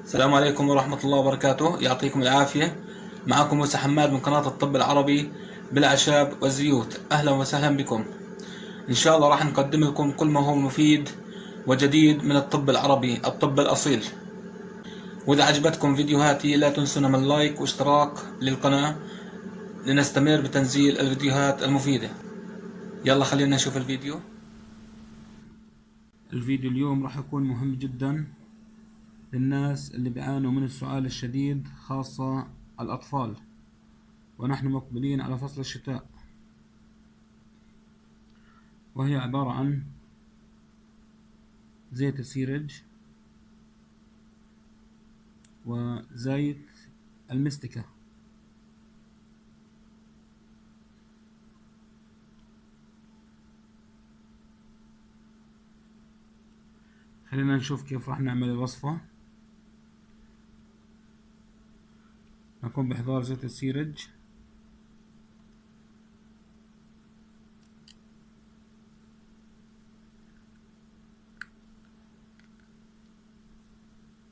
السلام عليكم ورحمة الله وبركاته، يعطيكم العافية. معكم موسى حماد من قناة الطب العربي بالأعشاب والزيوت. أهلا وسهلا بكم. إن شاء الله راح نقدم لكم كل ما هو مفيد وجديد من الطب العربي، الطب الأصيل. وإذا عجبتكم فيديوهاتي لا تنسونا من لايك واشتراك للقناة لنستمر بتنزيل الفيديوهات المفيدة. يلا خلينا نشوف الفيديو. الفيديو اليوم راح يكون مهم جدا للناس اللي بيعانوا من السعال الشديد، خاصة الأطفال، ونحن مقبلين على فصل الشتاء. وهي عبارة عن زيت السيرج وزيت المستكة. خلينا نشوف كيف راح نعمل الوصفة. نقوم بإحضار زيت السيرج،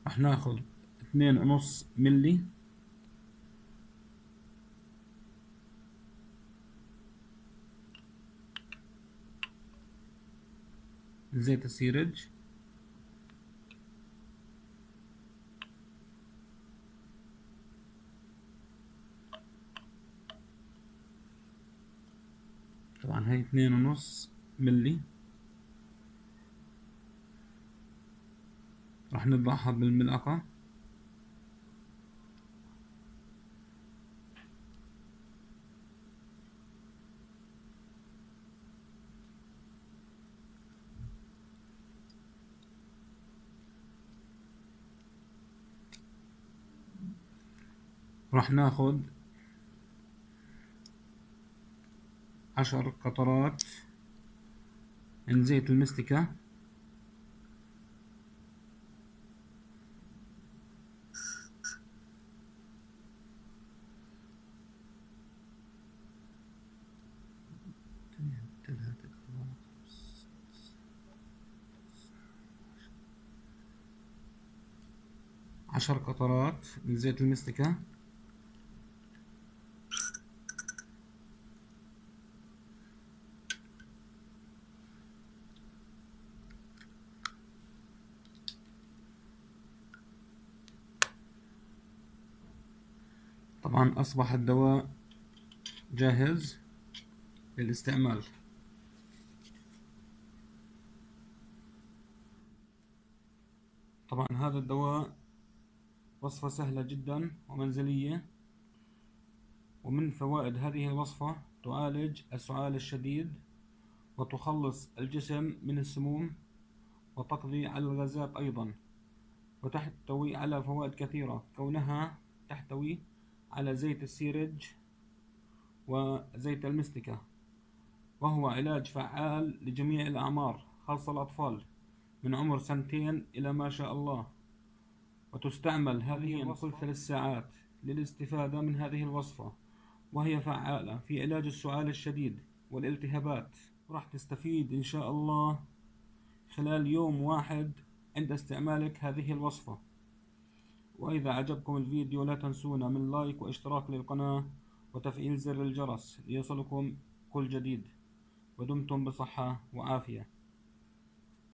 راح ناخذ 2.5 ملي زيت السيرج، طبعا هي 2.5 ملي. راح نضعها بالملعقة، راح ناخذ 10 قطرات من زيت المستكة. عشر قطرات من زيت المستكة. طبعا أصبح الدواء جاهز للاستعمال. طبعا هذا الدواء وصفة سهلة جدا ومنزلية، ومن فوائد هذه الوصفة تعالج السعال الشديد وتخلص الجسم من السموم وتقضي على الغازات أيضا، وتحتوي على فوائد كثيرة كونها تحتوي على زيت السيرج وزيت المستكة، وهو علاج فعال لجميع الأعمار خاصة الأطفال من عمر 2 إلى ما شاء الله. وتستعمل هذه الوصفة كل 3 ساعات للاستفادة من هذه الوصفة، وهي فعالة في علاج السعال الشديد والالتهابات. وراح تستفيد إن شاء الله خلال يوم واحد عند استعمالك هذه الوصفة. وإذا عجبكم الفيديو لا تنسونا من لايك واشتراك للقناة وتفعيل زر الجرس ليصلكم كل جديد. ودمتم بصحة وعافية.